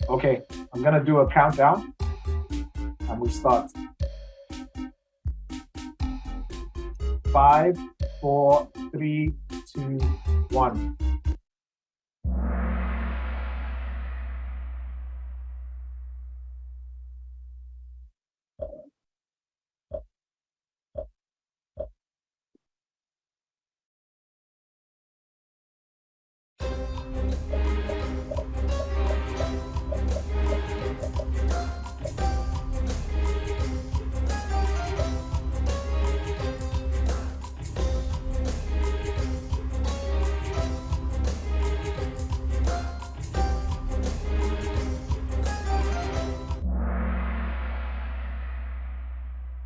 Okay, I'm gonna do a countdown and we start. 5, 4, 3, 2, 1.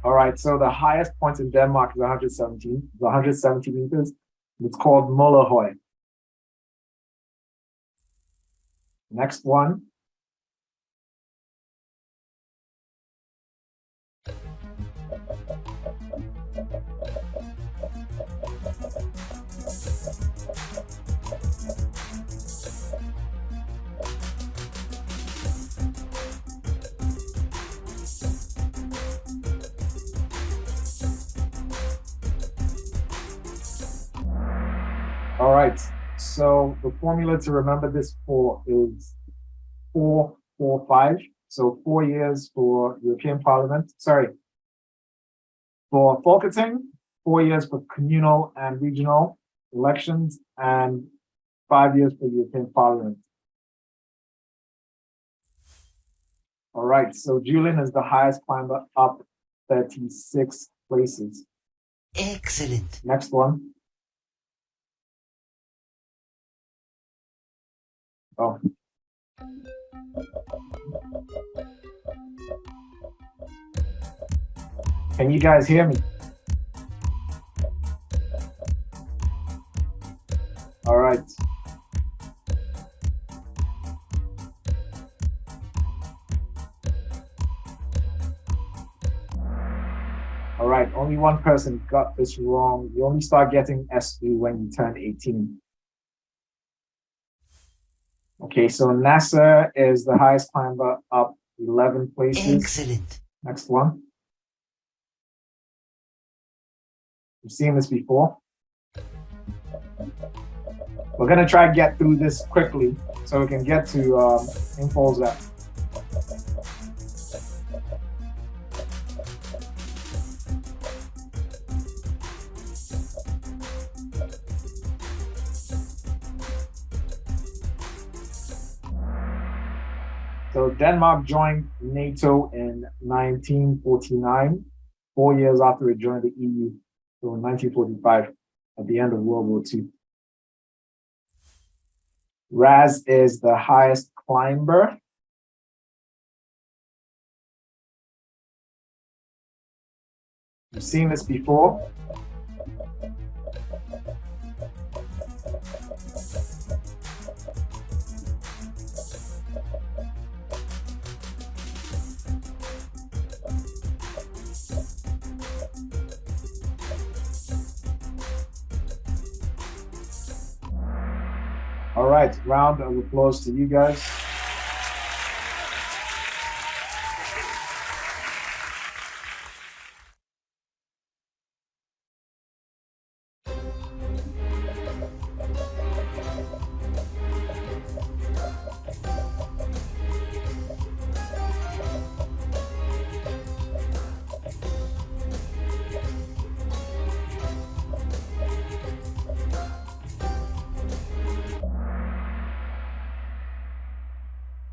All right, so the highest point in Denmark is 170 meters. It's called Møllerhøj. Next one. All right, so the formula to remember this for is 4, 4, 5. So 4 years for European Parliament. Sorry, for Folketing, 4 years for communal and regional elections, and 5 years for European Parliament. All right, so Julian is the highest climber, up 36 places. Excellent. Next one. Oh. Can you guys hear me? All right. All right, only one person got this wrong. You only start getting SE when you turn 18. Okay, so NASA is the highest climber, up 11 places. Excellent. Next one. You've seen this before. We're gonna try to get through this quickly so we can get to Infosat. So Denmark joined NATO in 1949, 4 years after it joined the EU. So in 1945, at the end of World War II. Raz is the highest climber. You've seen this before. All right, round of applause to you guys.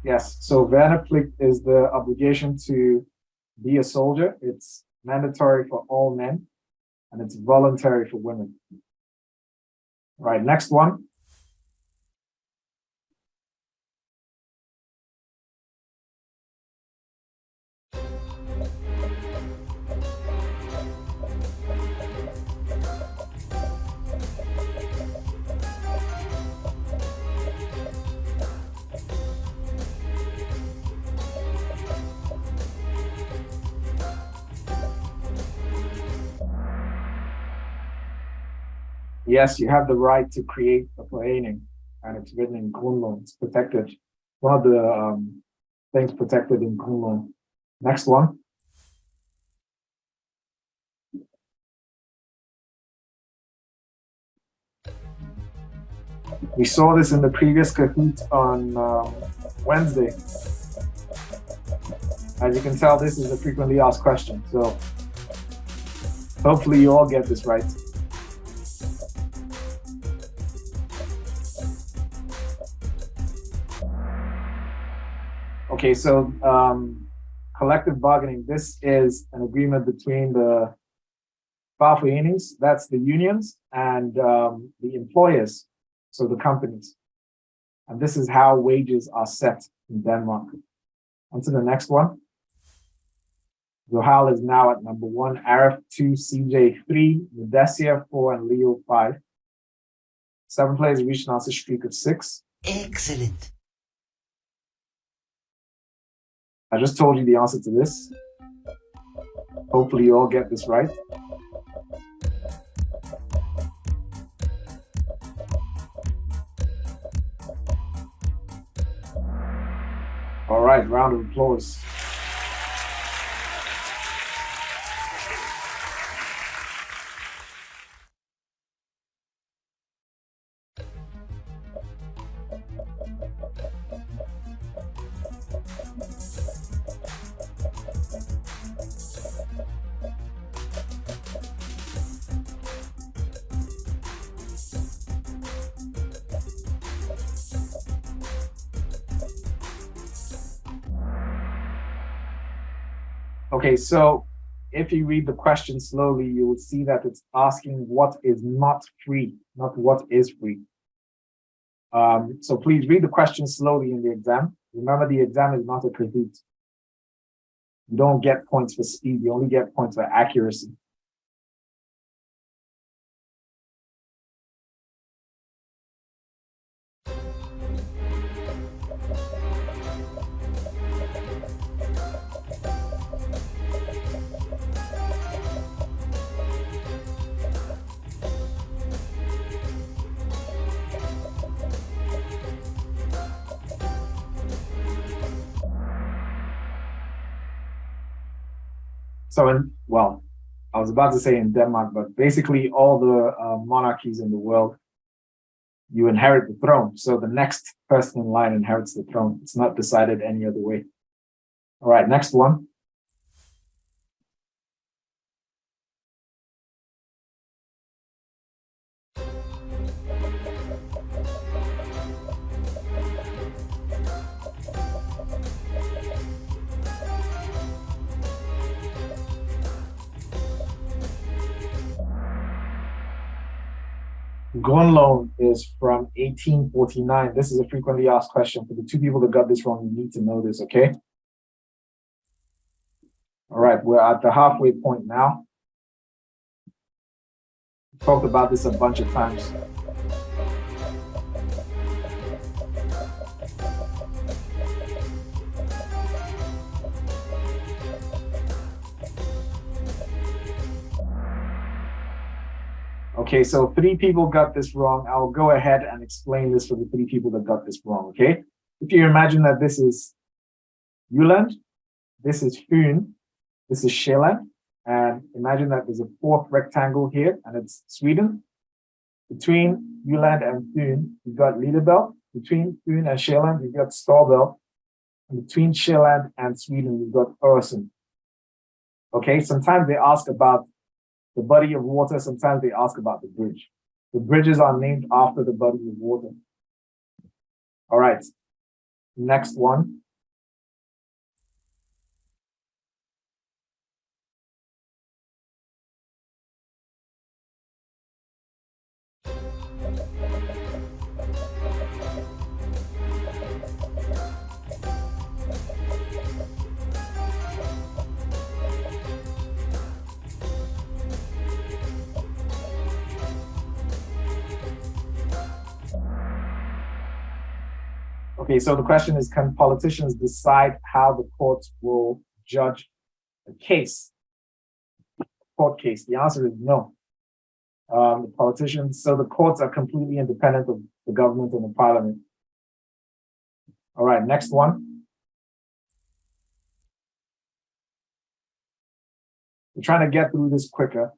Yes, so Verneplicht is the obligation to be a soldier. It's mandatory for all men, and it's voluntary for women. All right, next one. Yes, you have the right to create a forening, and it's written in Grundlov. It's protected. One of the things protected in Greenland. Next one. We saw this in the previous Kahoot on Wednesday. As you can tell, this is a frequently asked question. So hopefully you all get this right. Okay, so collective bargaining, this is an agreement between the fagforenings, that's the unions, and the employers, so the companies. And this is how wages are set in Denmark. On to the next one. Zohal is now at number 1, Arif 2, CJ 3, Nadesia 4, and Leo 5. 7 players reached an answer streak of 6. Excellent. I just told you the answer to this. Hopefully you all get this right. All right, round of applause. Okay, so if you read the question slowly, you will see that it's asking what is not free, not what is free. So please read the question slowly in the exam. Remember, the exam is not a Kahoot. You don't get points for speed, you only get points for accuracy. So I was about to say in Denmark, but basically all the monarchies in the world, you inherit the throne. So the next person in line inherits the throne. It's not decided any other way. All right, next one. Grundloven is from 1849. This is a frequently asked question. For the 2 people that got this wrong, you need to know this, okay? All right, we're at the halfway point now. We've talked about this a bunch of times. Okay, so 3 people got this wrong. I'll go ahead and explain this for the 3 people that got this wrong, okay? If you imagine that this is Jylland, this is Fyn, this is Sjælland, and imagine that there's a 4th rectangle here, and it's Sweden. Between Jylland and Fyn, you've got Lillebælt. Between Fyn and Sjælland, you've got Storebælt. And between Sjælland and Sweden, you've got Øresund. Okay, sometimes they ask about the body of water, sometimes they ask about the bridge. The bridges are named after the body of water. All right, next one. Okay, so the question is, can politicians decide how the courts will judge a case, court case? The answer is no. The politicians, so the courts are completely independent of the government and the parliament. All right, next one. We're trying to get through this quicker.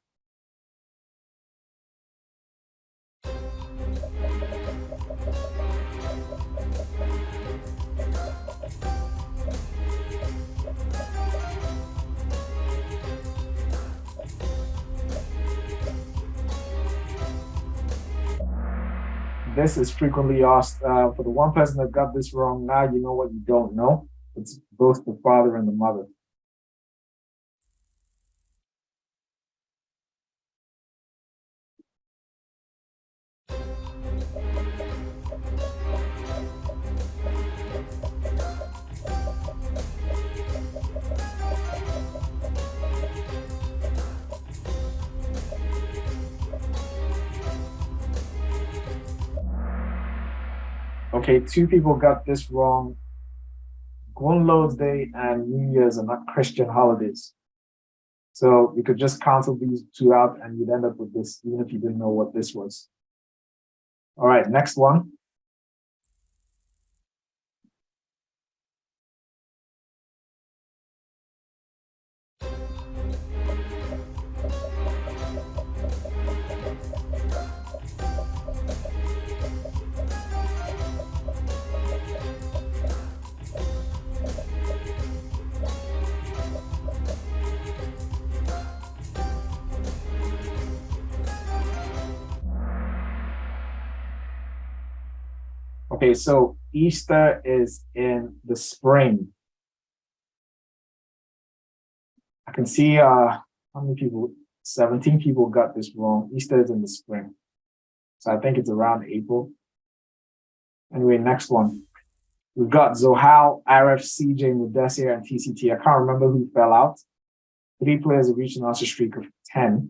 This is frequently asked. For the one person that got this wrong, now you know what you don't know. It's both the father and the mother. Okay, 2 people got this wrong. Gunload's Day and New Year's are not Christian holidays. So you could just cancel these 2 out and you'd end up with this, even if you didn't know what this was. All right, next one. Okay, so Easter is in the spring. I can see how many people, 17 people got this wrong. Easter is in the spring. So I think it's around April. Anyway, next one. We've got Zohal, Arif, CJ, Mudessir, and TCT. I can't remember who fell out. 3 players have reached an answer streak of 10.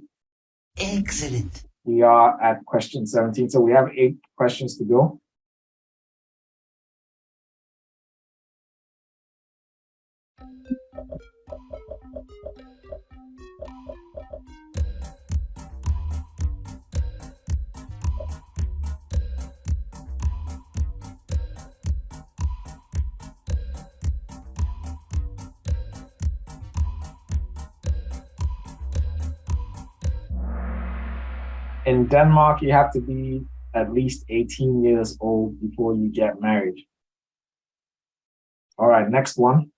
Excellent. We are at question 17, so we have 8 questions to go. In Denmark, you have to be at least 18 years old before you get married. All right, next one.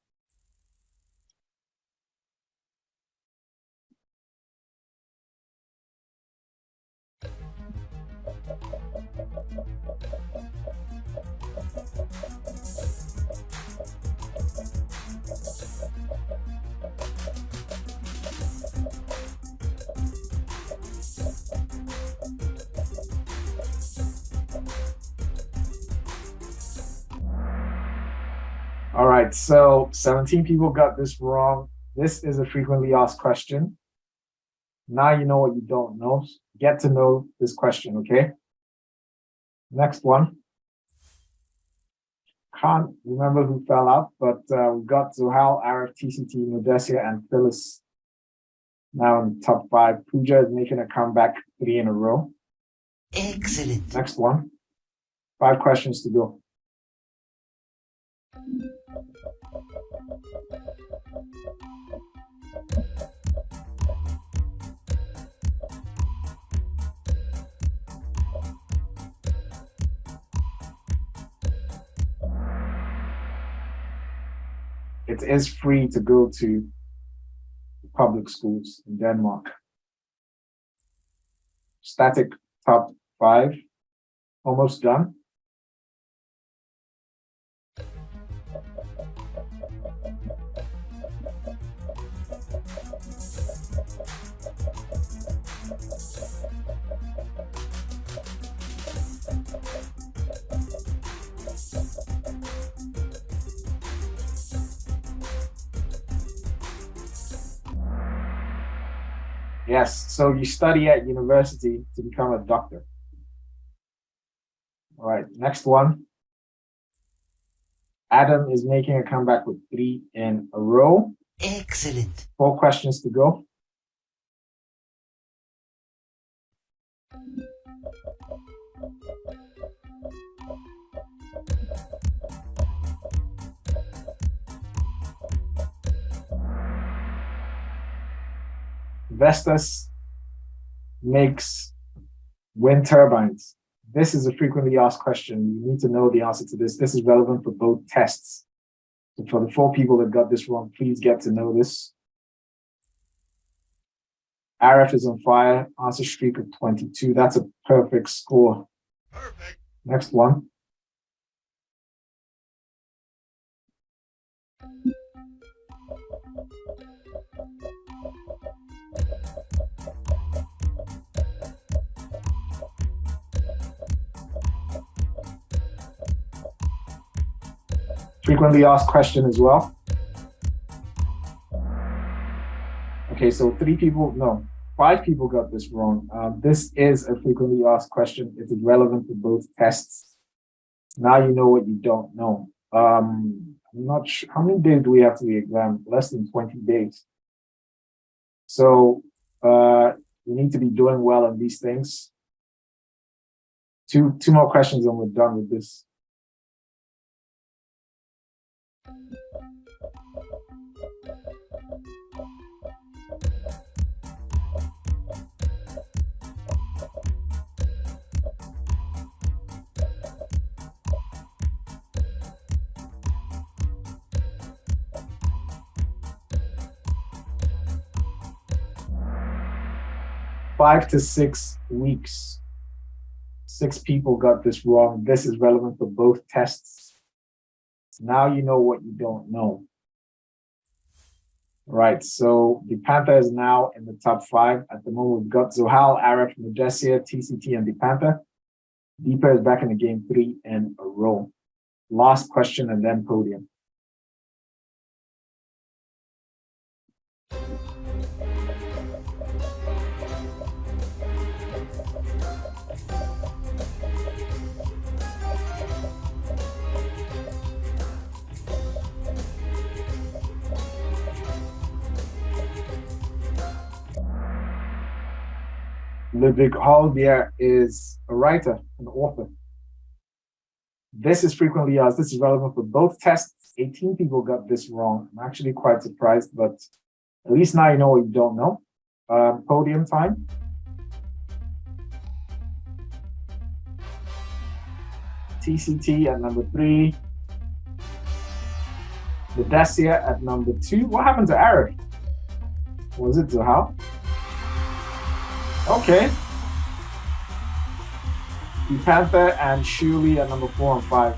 All right, so 17 people got this wrong. This is a frequently asked question. Now you know what you don't know. Get to know this question, okay? Next one. Can't remember who fell out, but we got Zohal, Arif, TCT, Mudessir, and Phyllis now in the top 5. Pooja is making a comeback 3 in a row. Excellent. Next one. 5 questions to go. It is free to go to public schools in Denmark. Static top 5, almost done. Yes, so you study at university to become a doctor. All right, next one. Adam is making a comeback with 3 in a row. Excellent. 4 questions to go. Vestas makes wind turbines. This is a frequently asked question. You need to know the answer to this. This is relevant for both tests. So for the 4 people that got this wrong, please get to know this. Arif is on fire. Answer streak of 22. That's a perfect score. Perfect. Next one. Frequently asked question as well. Okay, so 5 people got this wrong. This is a frequently asked question. It is relevant to both tests. Now you know what you don't know. I'm not sure, how many days do we have to the exam? Less than 20 days. So you need to be doing well on these things. Two more questions and we're done with this. Five to 6 weeks. 6 people got this wrong. This is relevant for both tests. Now you know what you don't know. Right, so the Panther is now in the top 5. At the moment, we've got Zohal, Arif, Majessia, TCT, and the Panther. Deepa is back in the game 3 in a row. Last question and then podium. Ludwig Holbier is a writer, an author. This is frequently asked. This is relevant for both tests. 18 people got this wrong. I'm actually quite surprised, but at least now you know what you don't know. Podium time. TCT at number 3. Medborgerskabsprøven at number 2. What happened to Arif? Was it Zohal? Okay. The Panther and Shuli at number 4 and 5.